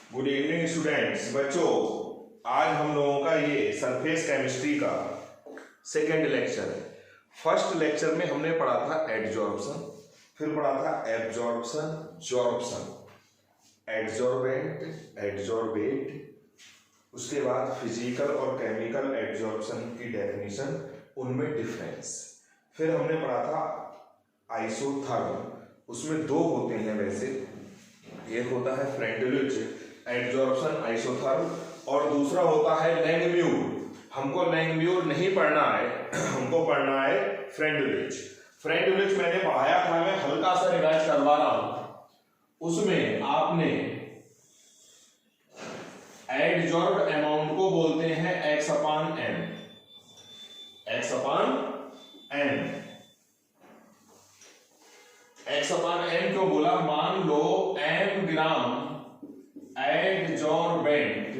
Good evening students. बच्चों, आज हम लोगों का ये सरफेस केमिस्ट्री का सेकेंड लेक्चर है। फर्स्ट लेक्चर में हमने पढ़ा था एडजॉर्प्शन, फिर पढ़ा था एब्जॉर्प्शन, जॉर्प्शन, एडजॉर्बेंट, एडजॉर्बेट, उसके बाद फिजिकल और केमिकल एडजॉर्प्शन की डेफिनेशन, उनमें डिफरेंस। फिर हमने पढ़ा था आइसोथर्म, उसमें दो होते हैं वैसे, एक होता है फ्रेंडलिच एडजॉर्प्शन आइसोथर्म और दूसरा होता है लैंगम्यूर। हमको लैंगम्यूर नहीं पढ़ना है, हमको पढ़ना है फ्रेंडलिच। फ्रेंडलिच मैंने पढ़ाया था, मैं हल्का सा रिवाइज करवा रहा हूं। उसमें आपने एडजॉर्ब्ड अमाउंट को बोलते हैं x upon M, x upon M. X upon M क्यों बोला? मान लो एम ग्राम एडजॉर्बेंट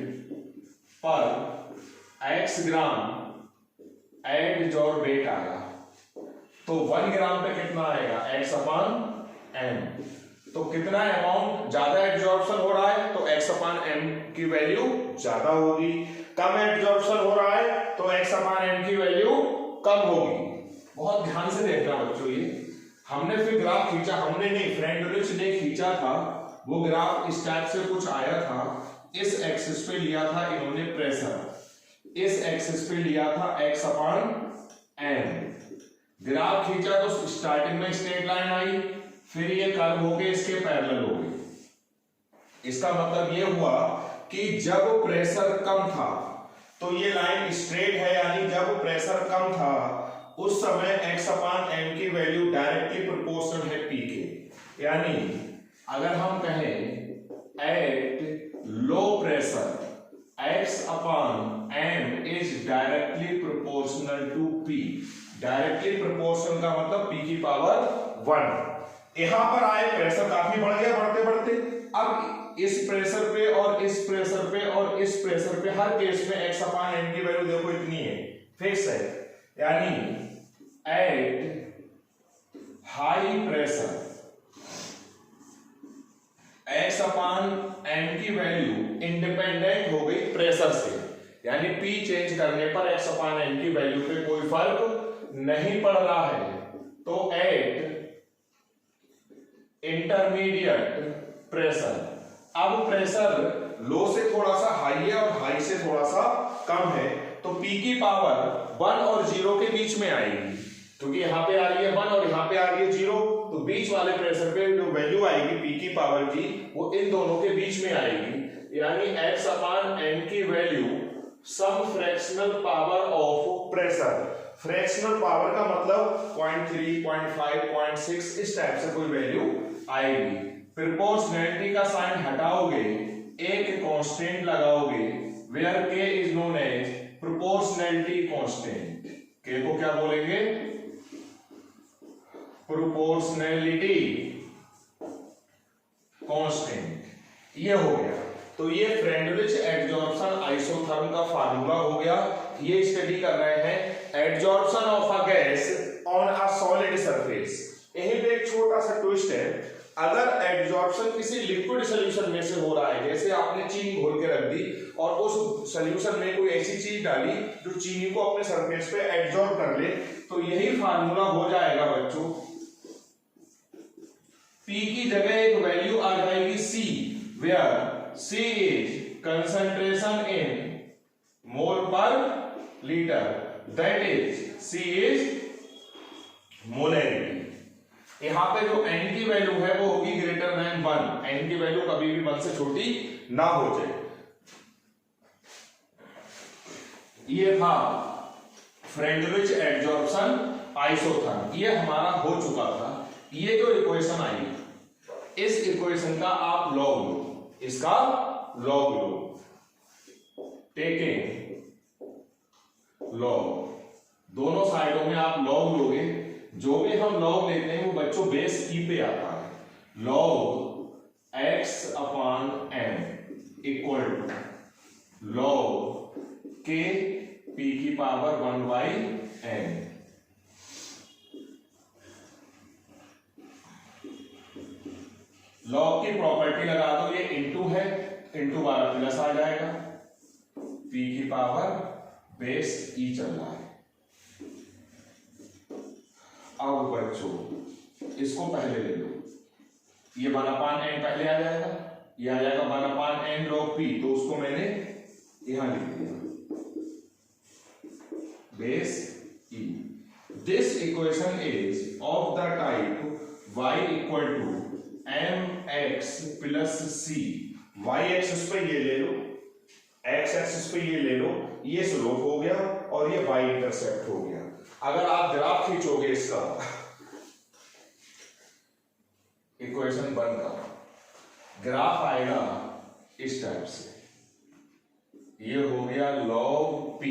पर एक्स ग्राम एडजॉर्बेट आया, तो 1 ग्राम पे कितना आएगा? X upon M. तो कितना अमाउंट ज्यादा एडजॉर्प्शन हो रहा है तो एक्स अपान एम की वैल्यू ज्यादा होगी, कम एडजॉर्प्शन हो रहा है तो एक्स अपान एम की वैल्यू कम होगी। बहुत ध्यान से देखना बच्चों, ये हमने फिर ग्राफ खींचा, हमने नहीं, फ्रेंडलिच ने खींचा था वो ग्राफ। इस टाइप से कुछ आया था, इस एक्सिस पे लिया था इन्होंने प्रेशर, इस एक्सिस पे लिया था एक्स अपान एम। ग्राफ खींचा तो स्टार्टिंग में स्ट्रेट लाइन आई, फिर ये कर्व हो गए, इसके पैरेलल हो गए। इसका मतलब ये हुआ कि जब प्रेशर कम था तो ये लाइन स्ट्रेट है, यानी जब प्रेशर कम था उस समय एक्स अपान एम की वैल्यू डायरेक्टली प्रोपोर्शनल है पी के। यानी अगर हम कहें at low pressure x upon m is directly proportional to P. Directly proportional का मतलब पी की पावर 1। यहां पर आए प्रेशर काफी बढ़ गया, बढ़ते बढ़ते अब इस प्रेशर पे और इस प्रेशर पे और इस प्रेशर पे हर केस में एक्स अपान एम की वैल्यू देखो इतनी है, फिक्स है। यानी at high pressure x upon m की वैल्यू इंडिपेंडेंट हो गई प्रेशर से, यानी पी चेंज करने पर एक्स अपान एम की वैल्यू पे कोई फर्क नहीं पड़ रहा है। तो एट इंटरमीडिएट प्रेशर, अब प्रेशर लो से थोड़ा सा हाई है और हाई से थोड़ा सा कम है, तो पी की पावर 1 और 0 के बीच में आएगी, क्योंकि यहां पे आ रही है 1 और यहां पे आ रही है 0, तो बीच वाले प्रेशर पे जो वैल्यू आएगी पी की पावर की वो इन दोनों के बीच में आएगी। यानी एक्स अपान एम की value some fractional power of pressure. Fractional power का मतलब 0.3, 0.5, 0.6 इस टाइप से कोई वैल्यू आएगी। प्रोपोर्शनैलिटी का साइन हटाओगे, एक कांस्टेंट लगाओगे, where K is known as proportionality constant. K को क्या बोलेंगे? Proportionality constant. ये हो गया, तो ये फ्रेंडलिच एडजॉर्प्शन आइसोथर्म का फार्मूला हो गया। ये स्टडी कर रहे हैं adsorption of a gas on a solid surface. यहीं पे एक छोटा सा ट्विस्ट है, अगर एडजॉर्प्शन किसी लिक्विड सॉल्यूशन में से हो रहा है, जैसे आपने चीनी घोल के रख दी और उस सॉल्यूशन में कोई ऐसी चीज डाली जो चीनी को अपने सरफेस पे एडजॉर्ब कर ले, तो यही फार्मूला हो जाएगा बच्चों। P की जगह एक वैल्यू आ जाएगी C, where C is concentration in mole per litre, that is C is molarity. यहां पे जो n की वैल्यू है वो होगी ग्रेटर देन 1, n की वैल्यू कभी भी 1 से छोटी ना हो जाए। ये था फ्रेंडलिच एडजॉर्प्शन आइसोथर्म, ये हमारा हो चुका था। ये जो इक्वेशन आई, इस इक्वेशन का आप लॉग लो, इसका लॉग लो, टेकिंग लॉग, दोनों साइडों में आप लॉग लोगे। जो भी हम लॉग लेते हैं वो बच्चों बेस ई पे आता है। Log x upon m equal to log K P की पावर 1 बाई एन। लॉग की प्रॉपर्टी लगा दो, ये इनटू है, इंटू 12 प्लस आ जाएगा, p की पावर बेस e चल रहा है। अब बच्चों इसको पहले ले लो, ये 1/n पहले आ जाएगा, ये आ जाएगा 1/n log p, तो उसको मैंने यहां लिख दिया base e। This equation is of the type y equal to mx plus c। y axis पे ये ले लो, x एक्सिस पे ये ले लो, ये स्लोप हो गया और ये y इंटरसेप्ट हो गया। अगर आप ग्राफ खींचोगे इसका इक्वेशन बनकर ग्राफ आएगा इस टाइप से, ये हो गया log p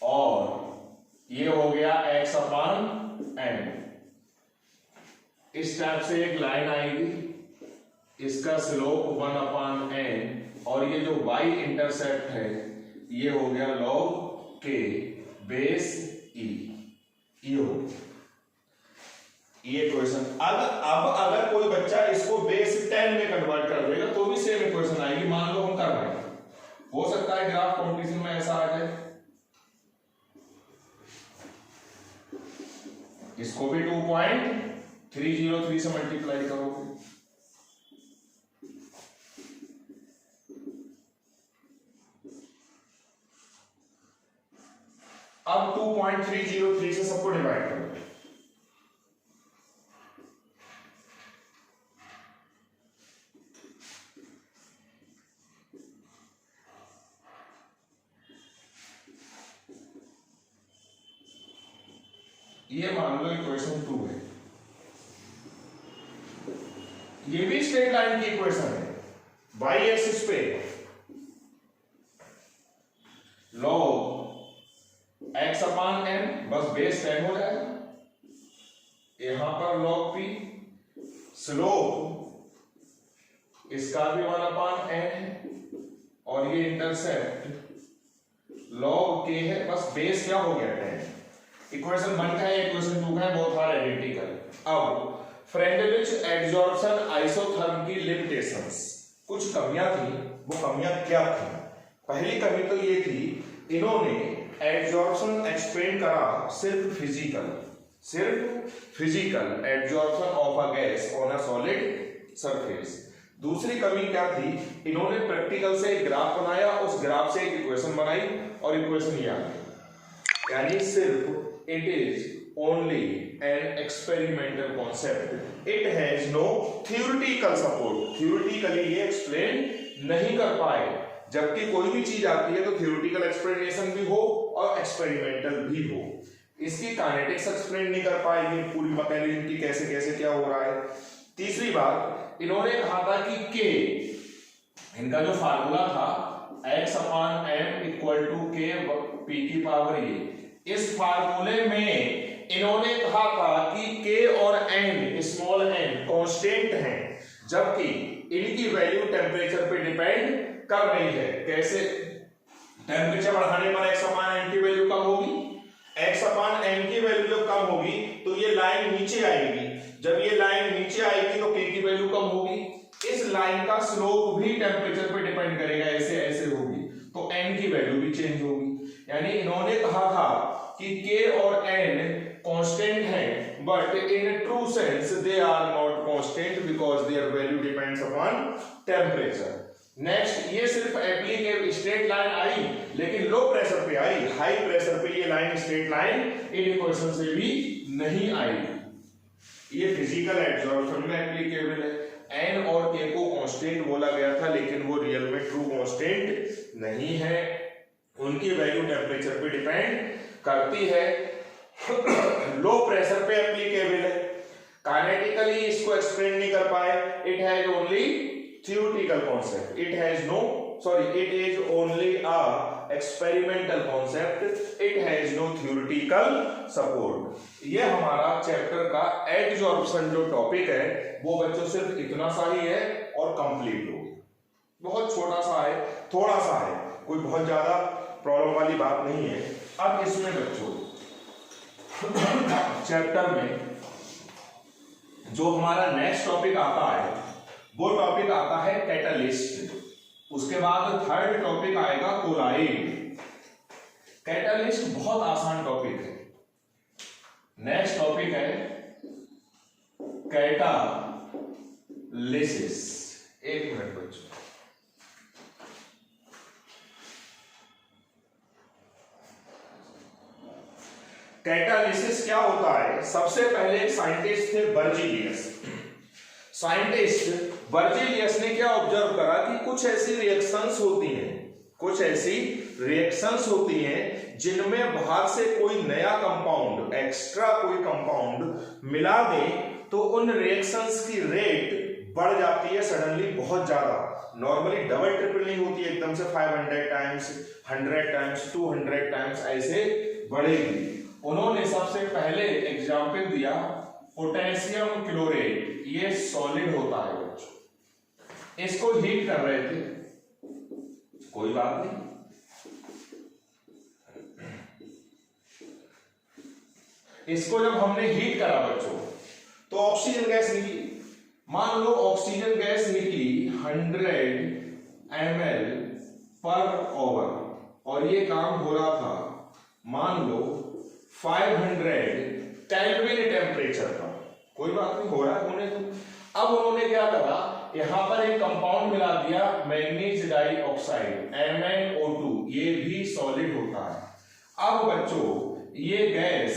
और ये हो गया x अपान n। इस टाइप से एक लाइन आएगी, इसका स्लोप 1/n और ये जो y इंटरसेप्ट है ये हो गया log k बेस e। ये हो गया ये इक्वेशन। अब अगर कोई बच्चा इसको बेस 10 में कन्वर्ट कर देगा तो भी सेम इक्वेशन आएगी। मान लो हम कर रहे हैं, हो सकता है ग्राफ कंपटीशन में ऐसा आ जाए, इसको भी 2.303 से मल्टीप्लाई करोगे, अब 2.303 से सबको डिवाइड करोगे, ये मान लो इक्वेशन 2 है, ये भी स्ट्रेट लाइन की इक्वेशन है। y एक्सिस पे log x अपान n, बस बेस 10 हो जाएगा, यहां पर log p, स्लोप इसका भी 1/n है और ये इंटरसेप्ट log k है, बस बेस क्या हो गया 10। इक्वेशन 1 का है, इक्वेशन 2 का है, बोथ आर आइडेंटिकल। अब फ्रेंडलिच एडजॉर्प्शन आइसोथर्म की लिमिटेशंस, कुछ कमियां थी, वो कमियां क्या थी? पहली कमी तो ये थी, इन्होंने एडजॉर्प्शन एक्सप्लेन करा सिर्फ physical adsorption of a gas on a solid surface. दूसरी कमी क्या थी, इन्होंने प्रैक्टिकल से एक ग्राफ बनाया, उस ग्राफ से एक इक्वेशन बनाई और इक्वेशन ये आ गई, यानी सिर्फ it is only an experimental concept, it has no theoretical support। theoretically ये explain नहीं कर पाए, जबकि कोई भी चीज आती है तो theoretical explanation भी हो और experimental भी हो। इसकी kinetics explain नहीं कर पाए, ये पूरी मैकेनिज्म की कैसे कैसे क्या हो रहा है। तीसरी बात, इन्होंने कहा था कि k, इनका जो फार्मूला था x upon m equal to k p की पावर ये, इस फार्मूले में इन्होंने कहा था कि k और n स्मॉल n कांस्टेंट हैं, जबकि इनकी वैल्यू टेम्परेचर पे डिपेंड कर रही है। कैसे? टेम्परेचर बढ़ाने पर x अपान n की वैल्यू कम होगी, x अपान n की वैल्यू जब कम होगी तो ये लाइन नीचे आएगी, जब ये लाइन नीचे आएगी तो k की वैल्यू कम होगी। इस लाइन का स्लोप भी टेम्परेचर पे डिपेंड करेगा, ऐसे ऐसे होगी तो n की वैल्यू भी चेंज होगी। यानी इन्होंने कहा था कि k और n कांस्टेंट हैं, but in true sense they are not constant because their value depends upon temperature. Next, ये सिर्फ एप्लीकेबल स्ट्रेट लाइन आई, लेकिन लो प्रेशर पे आई, हाई प्रेशर पे ये line straight line in equation से भी नहीं आएगी। ये फिजिकल एडजॉर्प्शन में एप्लीकेबल है। n और k को कांस्टेंट बोला गया था, लेकिन वो रियल में ट्रू कांस्टेंट नहीं है, उनकी वैल्यू टेम्परेचर पे डिपेंड करती है। लो प्रेशर पे एप्लीकेबल है, काइनेटिकली इसको एक्सप्लेन नहीं कर पाए, it has only theoretical concept, it is only a experimental concept, it has no theoretical support। ये हमारा चैप्टर का एडजॉर्प्शन जो टॉपिक है वो बच्चों सिर्फ इतना सा ही है और कंप्लीट हो गया। बहुत छोटा सा है, थोड़ा सा है, कोई बहुत ज्यादा प्रॉब्लम वाली बात नहीं है। अब इसमें बच्चों चैप्टर में जो हमारा नेक्स्ट टॉपिक आता है वो टॉपिक आता है कैटालिस्ट। उसके बाद थर्ड टॉपिक आएगा कोलाइड। कैटालिस्ट बहुत आसान टॉपिक है। नेक्स्ट टॉपिक है कैटालिसिस। एक मिनट बच्चों, कैटालिसिस क्या होता है? सबसे पहले एक साइंटिस्ट थे बर्जीलियस। साइंटिस्ट बर्जीलियस ने क्या ऑब्जर्व करा कि कुछ ऐसी रिएक्शंस होती हैं जिनमें बाहर से कोई नया कंपाउंड, एक्स्ट्रा कोई कंपाउंड मिला दें तो उन रिएक्शंस की रेट बढ़ जाती है सडनली, बहुत ज्यादा। नॉर्मली डबल ट्रिपल नहीं होती, एकदम से 500 टाइम्स, 100 टाइम्स, 200 टाइम्स ऐसे बढ़ेगी। उन्होंने सबसे पहले एग्जाम्पल दिया पोटेशियम क्लोरेट। ये सॉलिड होता है बच्चों, इसको हीट कर रहे थे, कोई बात नहीं, इसको जब हमने हीट करा बच्चों तो ऑक्सीजन गैस निकली। मान लो ऑक्सीजन गैस निकली 100 ml पर आवर और ये काम हो रहा था मान लो 500 केल्विन टेम्परेचर पर, कोई बात नहीं, हो रहा है, होने दो। अब उन्होंने क्या करा, यहां पर एक कंपाउंड मिला दिया मैग्नीज डाइऑक्साइड MnO2, ये भी सॉलिड होता है। अब बच्चों ये गैस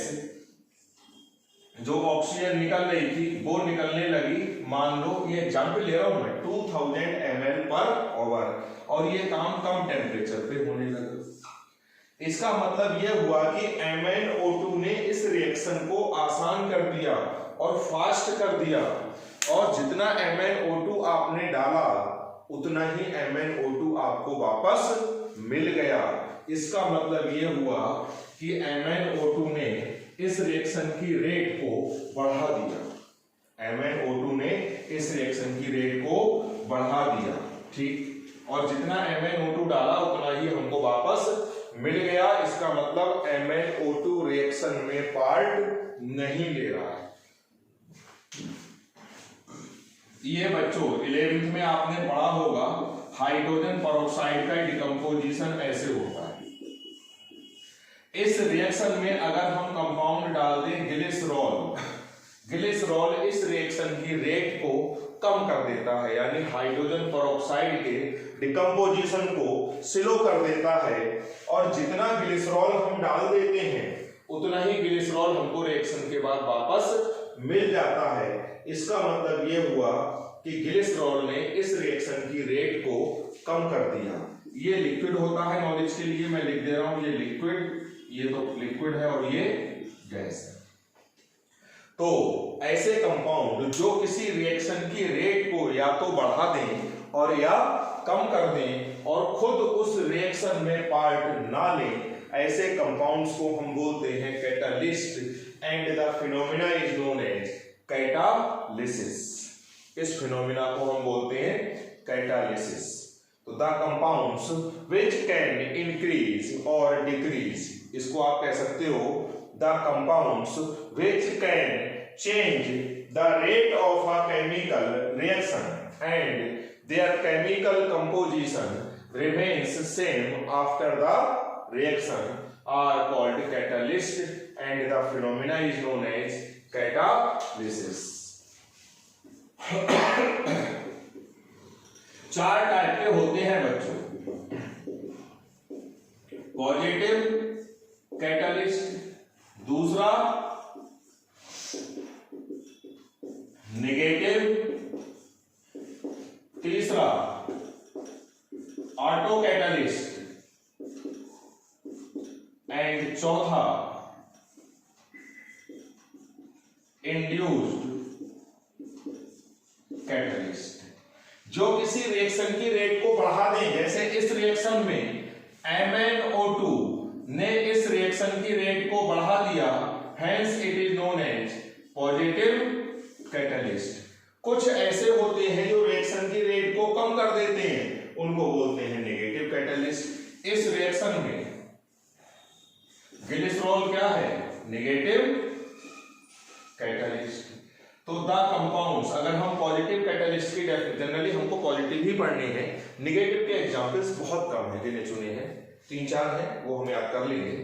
जो ऑक्सीजन निकल रही थी वो निकलने लगी, मान लो ये एग्जाम्पल ले रहा हूं मैं, 2000 ml पर आवर और ये काम कम टेम्परेचर पे होने लगा। इसका मतलब यह हुआ कि MnO2 ने इस रिएक्शन को आसान कर दिया और फास्ट कर दिया, और जितना MnO2 आपने डाला उतना ही MnO2 आपको वापस मिल गया। इसका मतलब यह हुआ कि MnO2 ने इस रिएक्शन की रेट को बढ़ा दिया। MnO2 ने इस रिएक्शन की रेट को बढ़ा दिया, ठीक, और जितना MnO2 डाला उतना ही हमको वापस मिल गया। इसका मतलब MnO2 रिएक्शन में पार्ट नहीं ले रहा है। ये बच्चों 11th में आपने पढ़ा होगा, हाइड्रोजन पेरोक्साइड का डिकम्पोजिशन ऐसे होता है। इस रिएक्शन में अगर हम कंपाउंड डाल दें ग्लिसरॉल, ग्लिसरॉल इस रिएक्शन की रेट को कम कर देता है, यानी हाइड्रोजन पेरोक्साइड के डिकम्पोजिशन को स्लो कर देता है, और जितना ग्लिसरॉल हम डाल देते हैं उतना ही ग्लिसरॉल हमको रिएक्शन के बाद वापस मिल जाता है। इसका मतलब यह हुआ कि ग्लिसरॉल ने इस रिएक्शन की रेट को कम कर दिया। ये लिक्विड होता है, नॉलेज के लिए मैं लिख दे रहा हूं, ये लिक्विड, ये तो लिक्विड है और ये गैस है। तो ऐसे कंपाउंड जो किसी रिएक्शन की रेट को या तो बढ़ा दें और या कम कर दें और खुद उस रिएक्शन में पार्ट ना लें, ऐसे कंपाउंड्स को हम बोलते हैं catalyst, and the phenomena is known as catalysis. इस फिनोमिना को हम बोलते हैं कैटालिसिस। तो the compounds which can increase और डिक्रीज, इसको आप कह सकते हो the compounds which can change the rate of a chemical reaction and their chemical composition remains same after the reaction are called catalyst, and the phenomena is known as catalysis. चार type के होते हैं बच्चों, positive catalyst, दूसरा negative, तीसरा auto catalyst, and चौथा induced catalyst. जो किसी रिएक्शन की रेट को बढ़ा दें, जैसे इस रिएक्शन में MnO2 ने इस रिएक्शन की रेट को बढ़ा दिया, hence it is known as positive catalyst. कुछ ऐसे होते हैं जो रिएक्शन की रेट को कम कर देते हैं, उनको बोलते हैं नेगेटिव कैटालिस्ट। इस रिएक्शन में ग्लिसरॉल क्या है? Negative catalyst. तो द कंपाउंड्स, अगर हम पॉजिटिव कैटालिस्ट की जनरल हमको पॉजिटिव ही पढ़ने हैं, निगेटिव के एग्जाम्पल्स बहुत कम है, गिने चुने हैं, 3-4 हैं, वो हम याद कर लेंगे।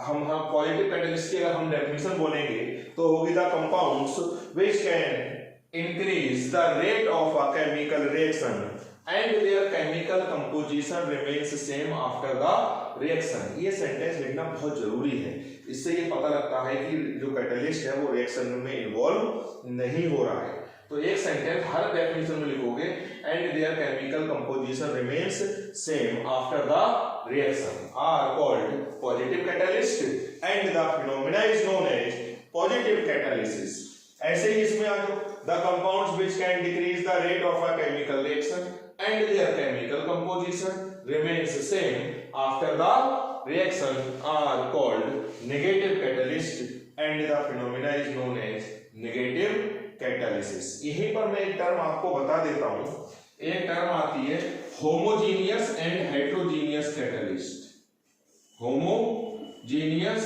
हम पॉजिटिव कैटलिस्ट की अगर हम डेफिनेशन बोलेंगे तो होगी the compounds which can increase the rate of a chemical reaction and their chemical composition remains same after the reaction. ये सेंटेंस लिखना बहुत जरूरी है, इससे ये पता लगता है कि जो कैटलिस्ट है वो रिएक्शन में इन्वॉल्व नहीं हो रहा है। तो एक सेंटेंस हर डेफिनेशन में लिखोगे and their chemical composition remains same after the reaction are called positive catalyst and the phenomena is known as positive catalysis. ऐसे ही इसमें आ जाओ, the compounds which can decrease the rate of a chemical reaction and their chemical composition remains same after the reaction are called negative catalyst and the phenomena is known as negative catalysis. यहीं पर मैं एक term आपको बता देता हूं, एक term आती है homogeneous and heterogeneous catalyst. Homogeneous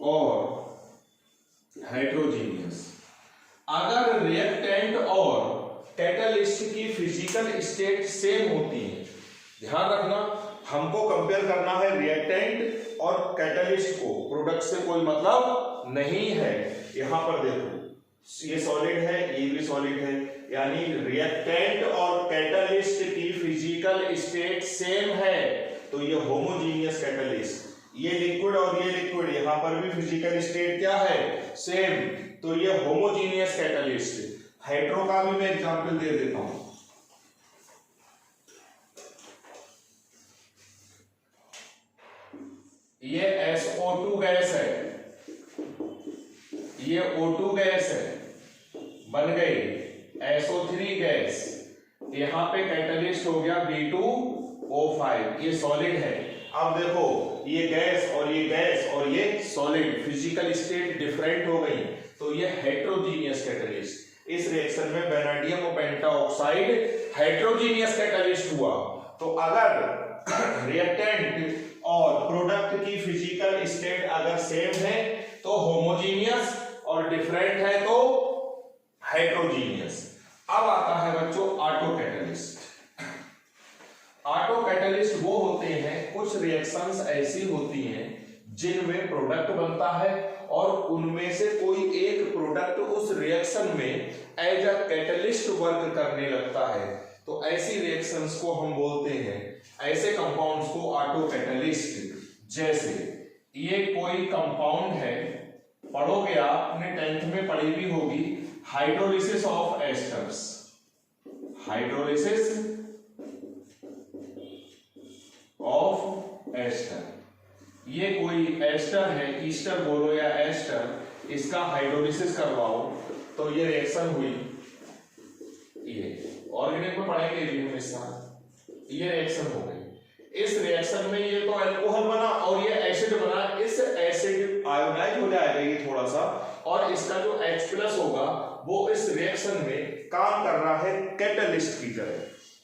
और हेट्रोजीनियस, अगर रिएक्टेंट और कैटालिस्ट की फिजिकल स्टेट सेम होती है, ध्यान रखना हमको कंपेयर करना है रिएक्टेंट और कैटालिस्ट को, प्रोडक्ट से कोई मतलब नहीं है। यहां पर देखो ये सॉलिड है, ये भी सॉलिड है, यानी रिएक्टेंट और कैटालिस्ट की फिजिकल स्टेट सेम है, तो ये होमोजीनियस कैटालिस्ट। ये लिक्विड और ये लिक्विड, यहां पर भी फिजिकल स्टेट क्या है, सेम, तो ये होमोजीनियस कैटालिस्ट। हेट्रो का भी मैं एग्जांपल दे देता हूं। ये SO2 गैस है, ये O2 गैस है, बन गई SO3 गैस, यहां पे कैटलिस्ट हो गया B2O5, ये सॉलिड है। अब देखो ये गैस और ये गैस और ये सॉलिड, फिजिकल स्टेट डिफरेंट हो गई, तो ये हेट्रोजीनियस कैटलिस्ट। इस रिएक्शन में वैनेडियम और पेंटाऑक्साइड हेट्रोजीनियस कैटलिस्ट हुआ। तो अगर रिएक्टेंट और प्रोडक्ट की फिजिकल स्टेट अगर सेम है तो होमोजीनियस, और डिफरेंट है तो हेट्रोजीनियस। अब आता है बच्चों ऑटो कैटलिस्ट। ऑटो कैटलिस्ट वो होते हैं, कुछ रिएक्शंस ऐसी होती हैं जिनमें प्रोडक्ट बनता है और उनमें से कोई एक प्रोडक्ट उस रिएक्शन में एज अ कैटलिस्ट वर्क करने लगता है, तो ऐसी रिएक्शंस को हम बोलते हैं, ऐसे कंपाउंड्स को ऑटो कैटलिस्ट। जैसे ये कोई कंपाउंड है, पढ़ोगे आप, अपने 10th में पढ़ी भी होगी, hydrolysis of esters. Hydrolysis of ester, ये कोई एस्टर है, ईस्टर बोलो या एस्टर, इसका हाइड्रोलिसिस करवाओ तो ये रिएक्शन हुई। ये ऑर्गेनिक में पढ़ेंगे भी हम इस साल, ये रिएक्शन हो गई। इस रिएक्शन में ये तो अल्कोहल बना और ये एसिड बना, इस एसिड आयोनाइज हो जाएगा ये थोड़ा सा, और इसका जो H+ होगा वो इस रिएक्शन में काम कर रहा है कैटलिस्ट की तरह।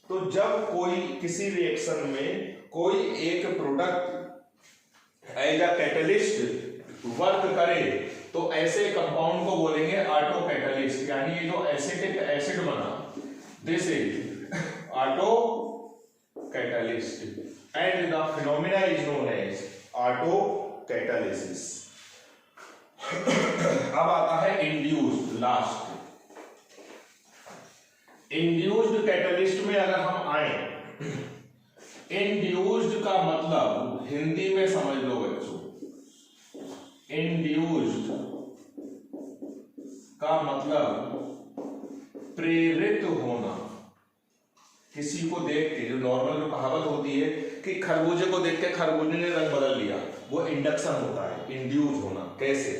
तो जब कोई किसी रिएक्शन में कोई एक product as a catalyst work करे तो ऐसे कंपाउंड को बोलेंगे ऑटो कैटलिस्ट, यानी ये जो एसिटिक एसिड बना, this is auto catalyst and the phenomena is known as autocatalysis। अब आता है इंड्यूस्ड, लास्ट। इंड्यूस्ड कैटलिस्ट में अगर हम आए, इंड्यूस्ड का मतलब हिंदी में समझ लो बच्चों, इंड्यूस्ड का मतलब प्रेरित होना। किसी को देख के, जो नॉर्मल जो कहावत होती है कि खरबूजे को देख के खरबूजे ने रंग बदल लिया, वो इंडक्शन होता है, इंड्यूस होना। कैसे?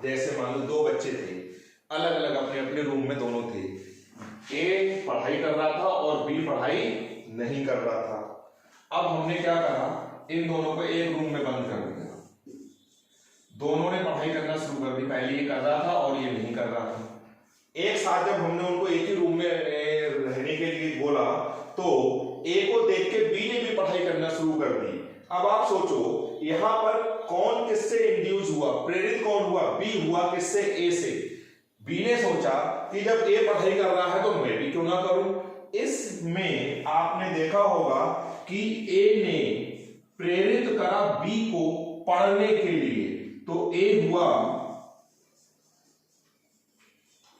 जैसे मान लो दो बच्चे थे, अलग अलग अपने अपने रूम में दोनों थे, ए पढ़ाई कर रहा था और बी पढ़ाई नहीं कर रहा था। अब हमने क्या करा, इन दोनों को एक रूम में बंद कर दिया, दोनों ने पढ़ाई करना शुरू कर दी, पहले ये कर रहा था और ये नहीं कर रहा था। एक साथ जब हमने उनको एक ही रूम में रहने के लिए बोला तो ए को देख के बी ने भी पढ़ाई करना शुरू कर दी। अब आप सोचो यहां पर कौन किससे इंड्यूस हुआ, प्रेरित कौन हुआ, बी हुआ किससे, ए से। बी ने सोचा कि जब ए पढ़ाई कर रहा है तो मैं भी क्यों ना करूं, इसमें आपने देखा होगा कि ए ने प्रेरित करा बी को पढ़ने के लिए, तो ए हुआ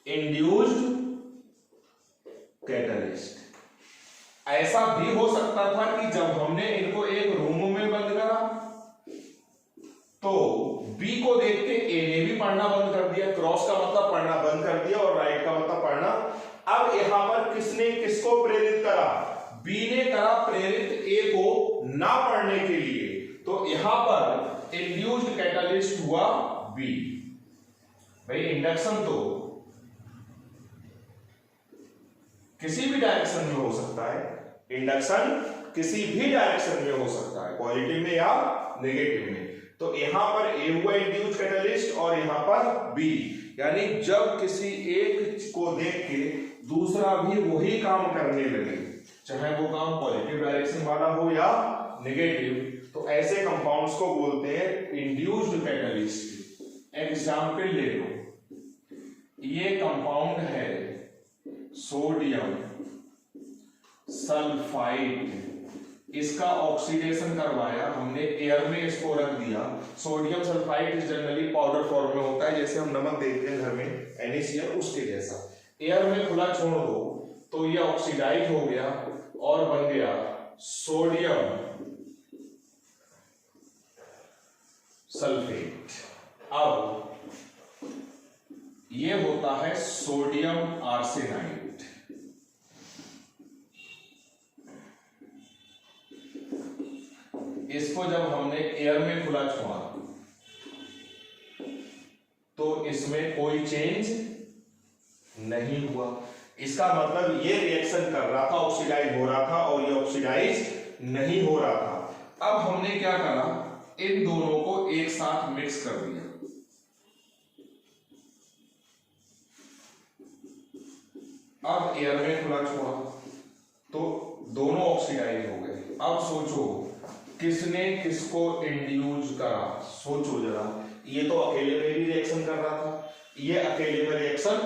इंड्यूस्ड कैटलिस्ट। ऐसा भी हो सकता था कि जब हमने इनको एक रूम में बंद करा तो बी को देख के ए ने भी पढ़ना बंद कर दिया, क्रॉस का मतलब पढ़ना बंद कर दिया और राइट का मतलब पढ़ना। अब यहां पर किसने किसको प्रेरित करा? बी ने करा प्रेरित ए को ना पढ़ने के लिए, तो यहां पर इंड्यूस्ड कैटलिस्ट हुआ बी। भाई इंडक्शन तो किसी भी डायरेक्शन में हो सकता है, इंडक्शन किसी भी डायरेक्शन में हो सकता है, पॉजिटिव में या नेगेटिव में। तो यहां पर ए हुआ इंड्यूस्ड कैटलिस्ट और यहां पर बी, यानी जब किसी एक को देख के दूसरा भी वही काम करने लगे, चाहे वो काम पॉजिटिव डायरेक्शन वाला हो या नेगेटिव, तो ऐसे कंपाउंड्स को बोलते हैं इंड्यूस्ड कैटलिस्ट। एग्जाम्पल ले लो, ये कंपाउंड है सोडियम सल्फाइड, इसका ऑक्सीडेशन करवाया हमने, एयर में इसको रख दिया। Sodium sulphide generally powder form में होता है, जैसे हम नमक देखते हैं घर में NaCl, उसके जैसा। एयर में खुला छोड़ दो तो ये ऑक्सीडाइज हो गया और बन गया सोडियम सल्फेट। अब ये होता है सोडियम आर्सेनाइड। इसको जब हमने एयर में खुला छोड़ा तो इसमें कोई चेंज नहीं हुआ। इसका मतलब ये रिएक्शन कर रहा था, ऑक्सीडाइज हो रहा था, और ये ऑक्सीडाइज नहीं हो रहा था। अब हमने क्या करा, इन दोनों को एक साथ मिक्स कर दिया। अब एयर में खुला छोड़ा तो दोनों ऑक्सीडाइज हो गए। अब सोचो किसने किसको इंड्यूस करा, सोचो जरा। ये तो अकेले में भी रिएक्शन कर रहा था, ये अकेले में रिएक्शन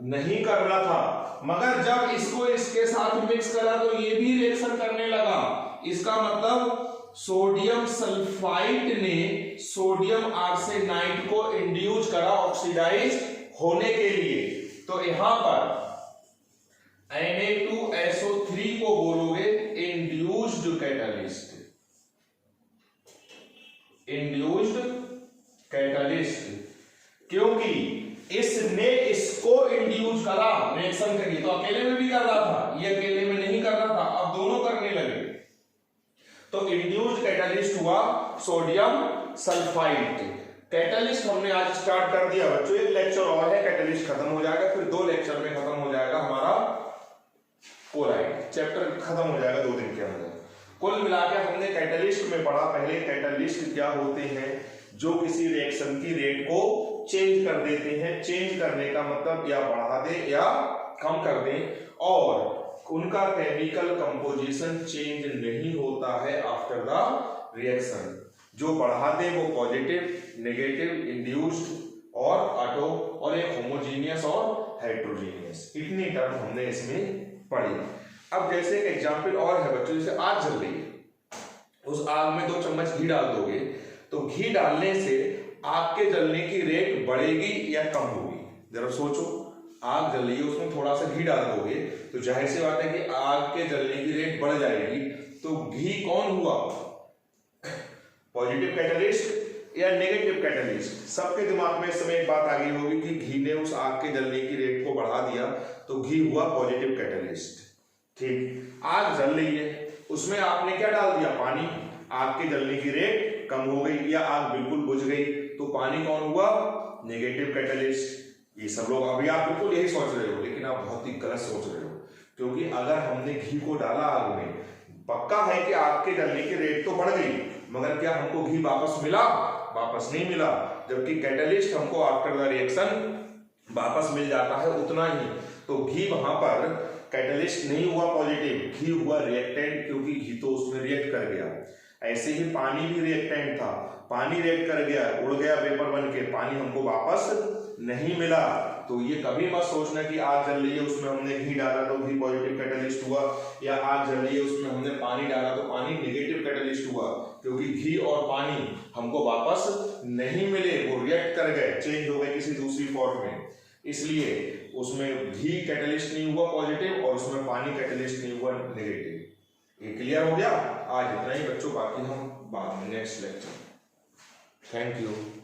नहीं कर रहा था, मगर जब इसको इसके साथ मिक्स करा तो ये भी रिएक्शन करने लगा। इसका मतलब सोडियम सल्फाइड ने सोडियम आर्सेनाइड को इंड्यूस करा ऑक्सीडाइज होने के लिए। तो यहां पर Na2SO3 को बोलोगे इंड्यूस्ड कैटलिस्ट, इंड्यूस्ड कैटलिस्ट, क्योंकि इसने इसको इंड्यूस करा रिएक्शन करी। तो अकेले में भी कर रहा था, ये अकेले में नहीं कर रहा था, अब दोनों करने लगे। तो इंड्यूस्ड कैटलिस्ट हुआ सोडियम सल्फाइड। कैटलिस्ट हमने आज स्टार्ट कर दिया बच्चों, एक लेक्चर और है, कैटलिस्ट खत्म हो जाएगा, फिर 2 लेक्चर में खत्म हो जाएगा हमारा कोलाइड चैप्टर, खत्म हो जाएगा 2 दिन के अंदर। कुल मिलाकर हमने कैटलिस्ट में पढ़ा, पहले कैटलिस्ट क्या होते हैं, जो किसी रिएक्शन की रेट को चेंज कर देते हैं। चेंज करने का मतलब या बढ़ा दे या कम कर दे, और उनका केमिकल कंपोजिशन चेंज नहीं होता है आफ्टर द रिएक्शन। जो बढ़ा दे वो पॉजिटिव, नेगेटिव, इंड्यूस्ड और ऑटो, और एक होमोजीनियस और हेटेरोजीनियस। इतनी टर्म हमने इसमें पढ़ी। अब जैसे एक एग्जाम्पल और है बच्चों, जैसे आग जल रही है, उस आग में 2 चम्मच घी डाल दोगे तो घी डालने से आग के जलने की रेट बढ़ेगी या कम होगी? जरा सोचो, आग जल रही है, उसमें थोड़ा सा घी डाल दोगे तो जाहिर सी बात है कि आग के जलने की रेट बढ़ जाएगी। तो घी कौन हुआ, पॉजिटिव कैटलिस्ट या नेगेटिव कैटलिस्ट? सबके दिमाग में इस समय एक बात आ गई होगी कि घी ने उस आग के जलने की रेट को बढ़ा दिया, तो घी हुआ पॉजिटिव कैटलिस्ट। ठीक, आग जल रही है, उसमें आपने क्या डाल दिया, पानी, आग के जलने की रेट कम हो गई या आग बिल्कुल बुझ गई, तो पानी कौन हुआ, नेगेटिव कैटलिस्ट। ये सब लोग अभी आप बिल्कुल यही सोच रहे हो, लेकिन आप बहुत ही गलत सोच रहे हो, क्योंकि अगर हमने घी को डाला आग में, पक्का है कि आग के जलने की रेट तो बढ़ गई, मगर क्या हमको घी वापस मिला? वापस नहीं मिला। जबकि कैटलिस्ट हमको आफ्टर द रिएक्शन वापस मिल जाता है उतना ही। तो घी वहां पर कैटलिस्ट नहीं हुआ पॉजिटिव, घी हुआ रिएक्टेंट, क्योंकि घी तो उसमें रिएक्ट कर गया। ऐसे ही पानी भी रिएक्टेंट था, पानी रिएक्ट कर गया, उड़ गया वेपर बन के, पानी हमको वापस नहीं मिला। तो ये कभी मत सोचना कि आग जल रही है उसमें हमने घी डाला तो घी पॉजिटिव कैटलिस्ट हुआ, या आग जल रही है उसमें हमने पानी डाला तो पानी नेगेटिव कैटलिस्ट हुआ, क्योंकि घी और पानी हमको वापस नहीं मिले, वो रिएक्ट कर गए, चेंज हो गए किसी दूसरी फॉर्म में, इसलिए उसमें घी कैटलिस्ट नहीं हुआ पॉजिटिव और उसमें पानी कैटलिस्ट नहीं हुआ नेगेटिव। ये क्लियर हो गया? आज इतना ही बच्चों, बाकी हम बाद में नेक्स्ट लेक्चर। Thank you.